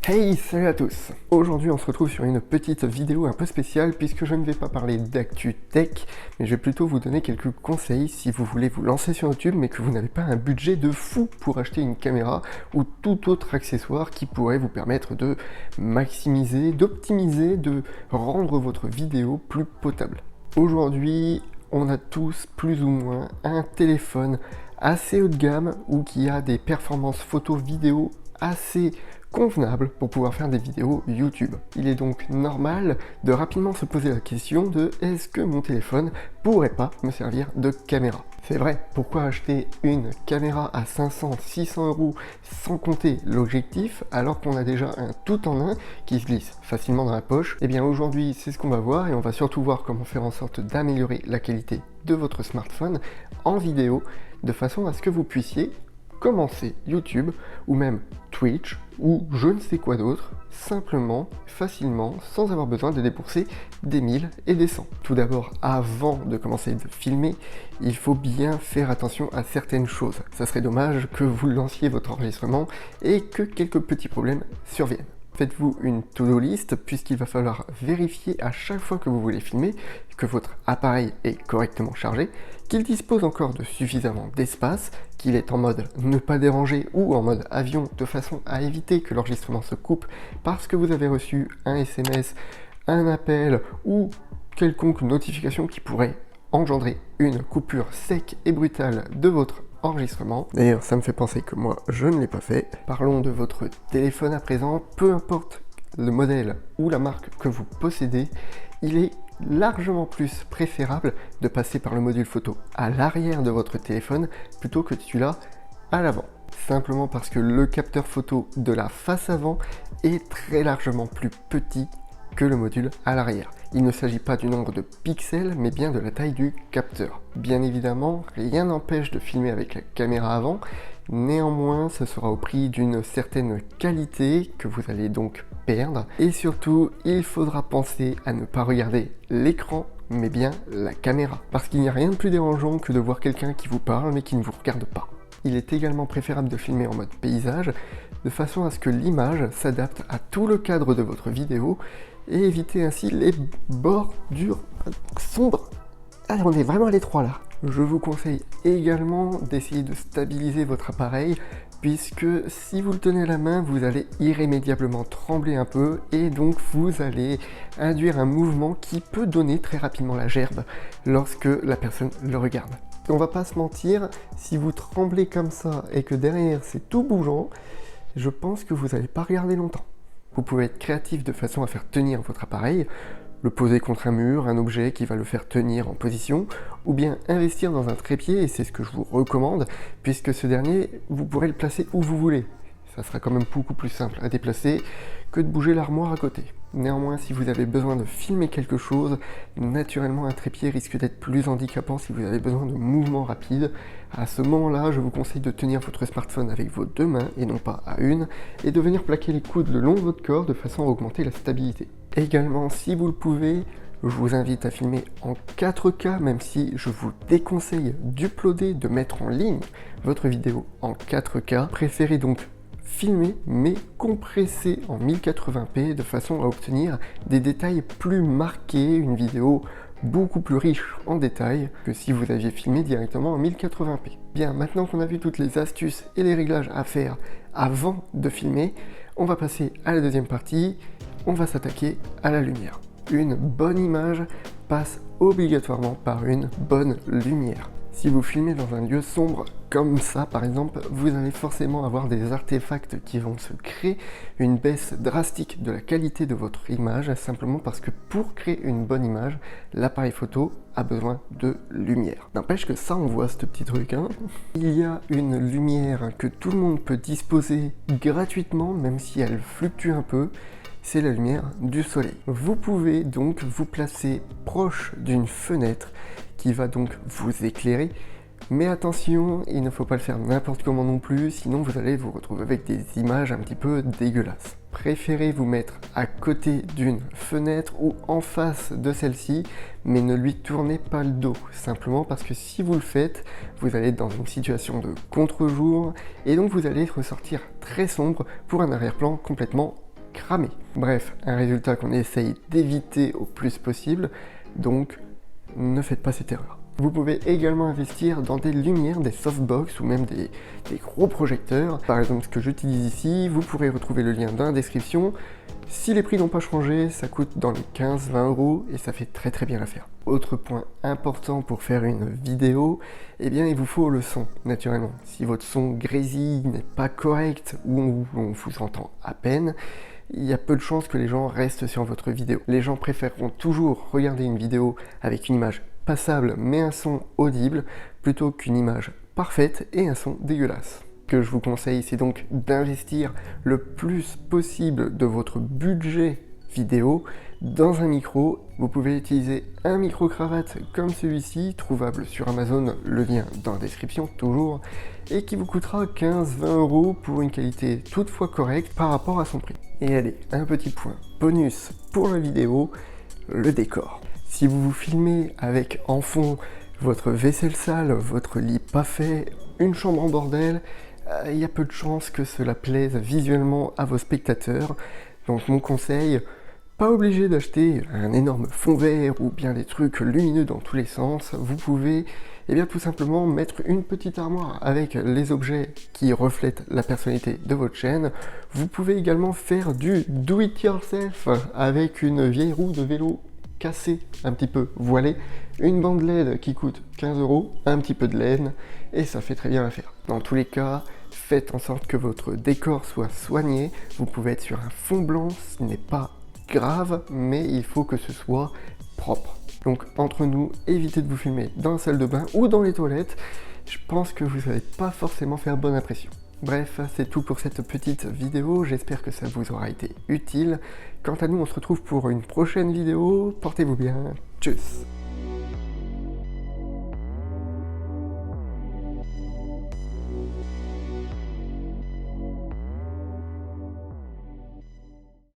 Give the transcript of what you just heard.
Hey, salut à tous! Aujourd'hui on se retrouve sur une petite vidéo un peu spéciale puisque je ne vais pas parler d'actu tech, mais je vais plutôt vous donner quelques conseils si vous voulez vous lancer sur YouTube mais que vous n'avez pas un budget de fou pour acheter une caméra ou tout autre accessoire qui pourrait vous permettre de maximiser, d'optimiser, de rendre votre vidéo plus potable. Aujourd'hui, on a tous plus ou moins un téléphone assez haut de gamme ou qui a des performances photo-vidéo assez convenable pour pouvoir faire des vidéos YouTube. Il est donc normal de rapidement se poser la question de est-ce que mon téléphone pourrait pas me servir de caméra? C'est vrai, pourquoi acheter une caméra à 500-600 euros sans compter l'objectif alors qu'on a déjà un tout en un qui se glisse facilement dans la poche? Eh bien aujourd'hui c'est ce qu'on va voir et on va surtout voir comment faire en sorte d'améliorer la qualité de votre smartphone en vidéo de façon à ce que vous puissiez commencer YouTube ou même Twitch ou je ne sais quoi d'autre, simplement, facilement, sans avoir besoin de débourser des 1000 et des 100. Tout d'abord, avant de commencer de filmer, il faut bien faire attention à certaines choses. Ça serait dommage que vous lanciez votre enregistrement et que quelques petits problèmes surviennent. Faites-vous une to-do list puisqu'il va falloir vérifier à chaque fois que vous voulez filmer que votre appareil est correctement chargé, qu'il dispose encore de suffisamment d'espace, qu'il est en mode ne pas déranger ou en mode avion de façon à éviter que l'enregistrement se coupe parce que vous avez reçu un SMS, un appel ou quelconque notification qui pourrait engendrer une coupure sec et brutale de votre enregistrement. D'ailleurs, ça me fait penser que moi, je ne l'ai pas fait. Parlons de votre téléphone à présent. Peu importe le modèle ou la marque que vous possédez, il est largement plus préférable de passer par le module photo à l'arrière de votre téléphone plutôt que celui-là à l'avant. Simplement parce que le capteur photo de la face avant est très largement plus petit que le module à l'arrière. Il ne s'agit pas du nombre de pixels, mais bien de la taille du capteur. Bien évidemment, rien n'empêche de filmer avec la caméra avant, néanmoins ce sera au prix d'une certaine qualité que vous allez donc perdre. Et surtout, il faudra penser à ne pas regarder l'écran, mais bien la caméra. Parce qu'il n'y a rien de plus dérangeant que de voir quelqu'un qui vous parle, mais qui ne vous regarde pas. Il est également préférable de filmer en mode paysage, de façon à ce que l'image s'adapte à tout le cadre de votre vidéo, et éviter ainsi les bordures sombres. Ah, on est vraiment à l'étroit là. Je vous conseille également d'essayer de stabiliser votre appareil, puisque si vous le tenez à la main, vous allez irrémédiablement trembler un peu, et donc vous allez induire un mouvement qui peut donner très rapidement la gerbe lorsque la personne le regarde. On va pas se mentir, si vous tremblez comme ça et que derrière c'est tout bougeant, je pense que vous n'allez pas regarder longtemps. Vous pouvez être créatif de façon à faire tenir votre appareil, le poser contre un mur, un objet qui va le faire tenir en position, ou bien investir dans un trépied, et c'est ce que je vous recommande, puisque ce dernier, vous pourrez le placer où vous voulez. Ça sera quand même beaucoup plus simple à déplacer que de bouger l'armoire à côté. Néanmoins, si vous avez besoin de filmer quelque chose, naturellement un trépied risque d'être plus handicapant si vous avez besoin de mouvements rapides. À ce moment-là, je vous conseille de tenir votre smartphone avec vos deux mains et non pas à une, et de venir plaquer les coudes le long de votre corps de façon à augmenter la stabilité. Également, si vous le pouvez, je vous invite à filmer en 4K, même si je vous déconseille d'uploader, de mettre en ligne votre vidéo en 4K. Préférez donc filmer mais compressé en 1080p de façon à obtenir des détails plus marqués, une vidéo beaucoup plus riche en détails que si vous aviez filmé directement en 1080p. Bien, maintenant qu'on a vu toutes les astuces et les réglages à faire avant de filmer, on va passer à la deuxième partie, on va s'attaquer à la lumière. Une bonne image passe obligatoirement par une bonne lumière. Si vous filmez dans un lieu sombre comme ça par exemple, vous allez forcément avoir des artefacts qui vont se créer, une baisse drastique de la qualité de votre image, simplement parce que pour créer une bonne image, l'appareil photo a besoin de lumière. N'empêche que ça, on voit ce petit truc, hein. Il y a une lumière que tout le monde peut disposer gratuitement, même si elle fluctue un peu, c'est la lumière du soleil. Vous pouvez donc vous placer proche d'une fenêtre qui va donc vous éclairer, mais attention, il ne faut pas le faire n'importe comment non plus, sinon vous allez vous retrouver avec des images un petit peu dégueulasses. Préférez vous mettre à côté d'une fenêtre ou en face de celle-ci, mais ne lui tournez pas le dos, simplement parce que si vous le faites, vous allez être dans une situation de contre-jour, et donc vous allez ressortir très sombre pour un arrière-plan complètement cramer. Bref, un résultat qu'on essaye d'éviter au plus possible, donc ne faites pas cette erreur. Vous pouvez également investir dans des lumières, des softbox ou même des gros projecteurs. Par exemple, ce que j'utilise ici, vous pourrez retrouver le lien dans la description. Si les prix n'ont pas changé, ça coûte dans les 15-20 euros et ça fait très bien l'affaire. Autre point important pour faire une vidéo, eh bien il vous faut le son, naturellement. Si votre son grésille, n'est pas correct ou on vous entend à peine, il y a peu de chances que les gens restent sur votre vidéo. Les gens préféreront toujours regarder une vidéo avec une image passable mais un son audible plutôt qu'une image parfaite et un son dégueulasse. Ce que je vous conseille, c'est donc d'investir le plus possible de votre budget vidéo dans un micro. Vous pouvez utiliser un micro-cravate comme celui-ci, trouvable sur Amazon, le lien dans la description toujours, et qui vous coûtera 15-20 euros pour une qualité toutefois correcte par rapport à son prix. Et allez, un petit point bonus pour la vidéo, le décor. Si vous vous filmez avec en fond votre vaisselle sale, votre lit pas fait, une chambre en bordel, il y a peu de chances que cela plaise visuellement à vos spectateurs. Donc mon conseil, pas obligé d'acheter un énorme fond vert ou bien des trucs lumineux dans tous les sens. Vous pouvez tout simplement mettre une petite armoire avec les objets qui reflètent la personnalité de votre chaîne. Vous pouvez également faire du do it yourself avec une vieille roue de vélo cassée, un petit peu voilée, une bande LED qui coûte 15 euros, un petit peu de laine, et ça fait très bien l'affaire. Dans tous les cas, faites en sorte que votre décor soit soigné. Vous pouvez être sur un fond blanc, ce n'est pas grave, mais il faut que ce soit propre. Donc entre nous, évitez de vous filmer dans la salle de bain ou dans les toilettes. Je pense que vous n'allez pas forcément faire bonne impression. Bref, c'est tout pour cette petite vidéo, j'espère que ça vous aura été utile. Quant à nous, on se retrouve pour une prochaine vidéo, portez-vous bien, tchuss!